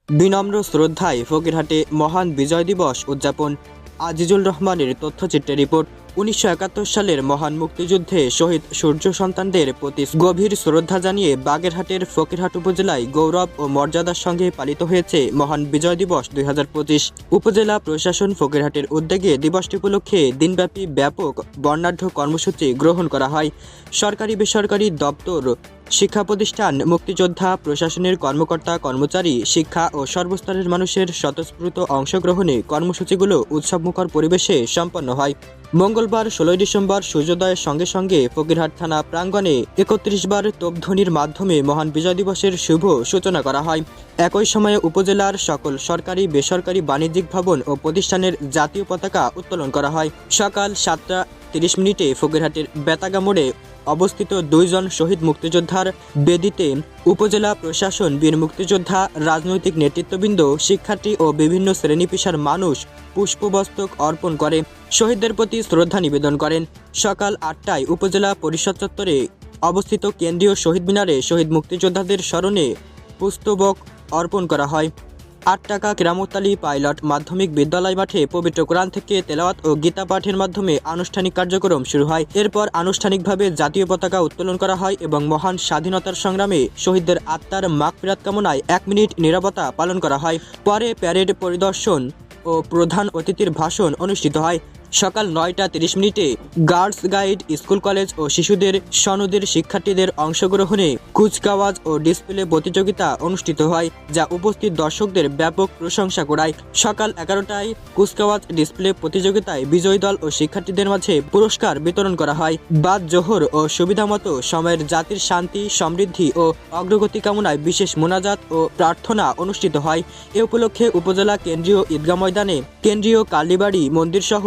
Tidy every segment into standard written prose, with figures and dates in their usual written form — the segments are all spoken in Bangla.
বিনম্র শ্রদ্ধায় ফকিরহাটে মহান বিজয় দিবস উদযাপন। আজিজুল রহমানের তথ্যচিত্রে রিপোর্ট। ১৯৭১ সালের মহান মুক্তিযুদ্ধে শহীদ সূর্য সন্তানদের প্রতি গভীর শ্রদ্ধা জানিয়ে বাগেরহাটের ফকিরহাট উপজেলায় গৌরব ও মর্যাদার সঙ্গে পালিত হয়েছে মহান বিজয় দিবস ২০২৫। উপজেলা প্রশাসন ফকিরহাটের উদ্যোগে দিবসটি উপলক্ষে দিনব্যাপী ব্যাপক বর্ণাঢ্য কর্মসূচি গ্রহণ করা হয়। সরকারি বেসরকারি দপ্তর, শিক্ষা প্রতিষ্ঠান, মুক্তিযোদ্ধা, প্রশাসনের কর্মকর্তা কর্মচারী, শিক্ষা ও সর্বস্তরের মানুষের স্বতঃস্ফূর্ত অংশগ্রহণে কর্মসূচিগুলো উৎসবমুখর পরিবেশে সম্পন্ন হয়। মঙ্গলবার ১৬ ডিসেম্বর সূর্যোদয়ের সঙ্গে সঙ্গে ফকিরহাট থানা প্রাঙ্গণে ৩১ বার তোপধ্বনির মাধ্যমে মহান বিজয় দিবসের শুভ সূচনা করা হয়। একই সময়ে উপজেলার সকল সরকারি বেসরকারি বাণিজ্যিক ভবন ও প্রতিষ্ঠানের জাতীয় পতাকা উত্তোলন করা হয়। সকাল ৭টা ৩০ ফকিরহাটের বেতাগা মোড়ে অবস্থিত ২ জন শহীদ মুক্তিযোদ্ধার বেদিতে উপজেলা প্রশাসন, বীর মুক্তিযোদ্ধা, রাজনৈতিক নেতৃত্ববৃন্দ, শিক্ষার্থী ও বিভিন্ন শ্রেণী পেশার মানুষ পুষ্পবস্তক অর্পণ করে শহীদদের প্রতি শ্রদ্ধা নিবেদন করেন। সকাল ৮টায় উপজেলা পরিষদ চত্বরে অবস্থিত কেন্দ্রীয় শহীদ মিনারে শহীদ মুক্তিযোদ্ধাদের স্মরণে পুষ্পস্তবক অর্পণ করা হয়। ৮ টাকা কেরামতলী পাইলট মাধ্যমিক বিদ্যালয় মাঠে পবিত্র কোরআন থেকে তেলাওয়াত ও গীতা পাঠের মাধ্যমে আনুষ্ঠানিক কার্যক্রম শুরু হয়। এরপর আনুষ্ঠানিকভাবে জাতীয় পতাকা উত্তোলন করা হয় এবং মহান স্বাধীনতার সংগ্রামে শহীদদের আত্মার মাগফিরাত কামনায় ১ মিনিট নীরবতা পালন করা হয়। পরে প্যারেড পরিদর্শন ও প্রধান অতিথির ভাষণ অনুষ্ঠিত হয়। সকাল ৯টা ৩০ গার্লস গাইড, স্কুল কলেজ ও শিশুদের সনদের শিক্ষার্থীদের অংশগ্রহণে কুচকাওয়াজ ও ডিসপ্লে প্রতিযোগিতা অনুষ্ঠিত হয়, যা উপস্থিত দর্শকদের ব্যাপক প্রশংসা কুড়ায়। সকাল ১১টায় কুচকাওয়াজ ডিসপ্লে প্রতিযোগিতায় বিজয়ী দল ও শিক্ষার্থীদের মাঝে পুরস্কার বিতরণ করা হয়। বাদ জোহর ও সুবিধামতো সময়ের জাতির শান্তি, সমৃদ্ধি ও অগ্রগতি কামনায় বিশেষ মোনাজাত ও প্রার্থনা অনুষ্ঠিত হয়। এ উপলক্ষে উপজেলা কেন্দ্রীয় ঈদগাহ ময়দানে, কেন্দ্রীয় কালীবাড়ি মন্দির সহ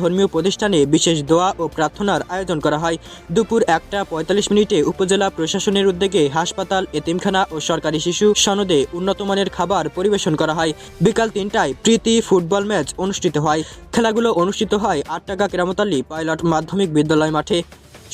ধর্মীয় প্রতিষ্ঠানে বিশেষ দোয়া ও প্রার্থনার আয়োজন করা হয়। দুপুর ১টা ৪৫ উপজেলা প্রশাসনের উদ্যোগে হাসপাতাল, এতিমখানা ও সরকারি শিশু সনদে উন্নতমানের খাবার পরিবেশন করা হয়। বিকাল ৩টায় প্রীতি ফুটবল ম্যাচ অনুষ্ঠিত হয়। খেলাগুলো অনুষ্ঠিত হয় ৮ টাকা কেরামতলী পাইলট মাধ্যমিক বিদ্যালয় মাঠে।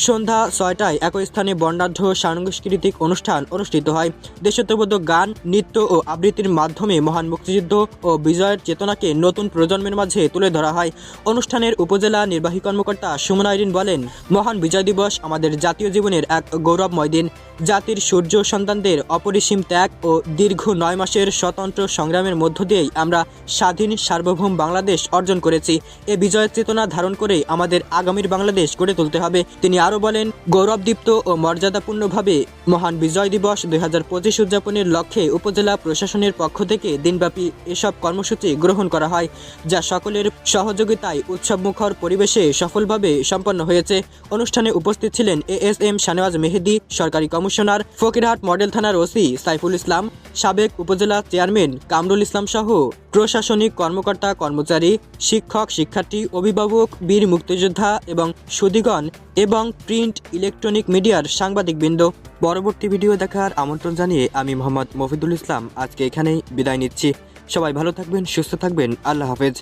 সন্ধ্যা ৬টায় একই স্থানে বর্ণাঢ্য সাংস্কৃতিক অনুষ্ঠান অনুষ্ঠিত হয়। দেশাত্মবোধক গান, নৃত্য ও আবৃত্তির মাধ্যমে মহান মুক্তিযুদ্ধ ও বিজয়ের চেতনাকে নতুন প্রজন্মের মাঝে তুলে ধরা হয়। অনুষ্ঠানের উপজেলা নির্বাহী কর্মকর্তা সুমনা আইরিন বলেন, মহান বিজয় দিবস আমাদের জাতীয় জীবনের এক গৌরবময় দিন। জাতির সূর্য সন্তানদের অপরিসীম ত্যাগ ও দীর্ঘ ৯ মাসের স্বতন্ত্র সংগ্রামের মধ্য দিয়েই আমরা স্বাধীন সার্বভৌম বাংলাদেশ অর্জন করেছি। এ বিজয়ের চেতনা ধারণ করে আমাদের আগামীর বাংলাদেশ গড়ে তুলতে হবে। তিনি আরও বলেন, গৌরবদীপ্ত ও মর্যাদাপূর্ণভাবে মহান বিজয় দিবস ২০২৫ উদযাপনের লক্ষ্যে উপজেলা প্রশাসনের পক্ষ থেকে দিনব্যাপী এসব কর্মসূচি গ্রহণ করা হয়, যা সকলের সহযোগিতায় উৎসবমুখর পরিবেশে সফলভাবে সম্পন্ন হয়েছে। অনুষ্ঠানে উপস্থিত ছিলেন ASM শানেওয়াজ মেহেদী, সরকারি কমিশনার, ফকিরহাট মডেল থানার ওসি সাইফুল ইসলাম, সাবেক উপজেলা চেয়ারম্যান কামরুল ইসলাম সহ প্রশাসনিক কর্মকর্তা কর্মচারী, শিক্ষক, শিক্ষার্থী, অভিভাবক, বীর মুক্তিযোদ্ধা এবং সুধীগণ এবং প্রিন্ট ইলেকট্রনিক মিডিয়ার সাংবাদিকবৃন্দ। পরবর্তী ভিডিও দেখার আমন্ত্রণ জানিয়ে আমি মোহাম্মদ মফিদুল ইসলাম আজকে এখানেই বিদায় নিচ্ছি। সবাই ভালো থাকবেন, সুস্থ থাকবেন। আল্লাহ হাফেজ।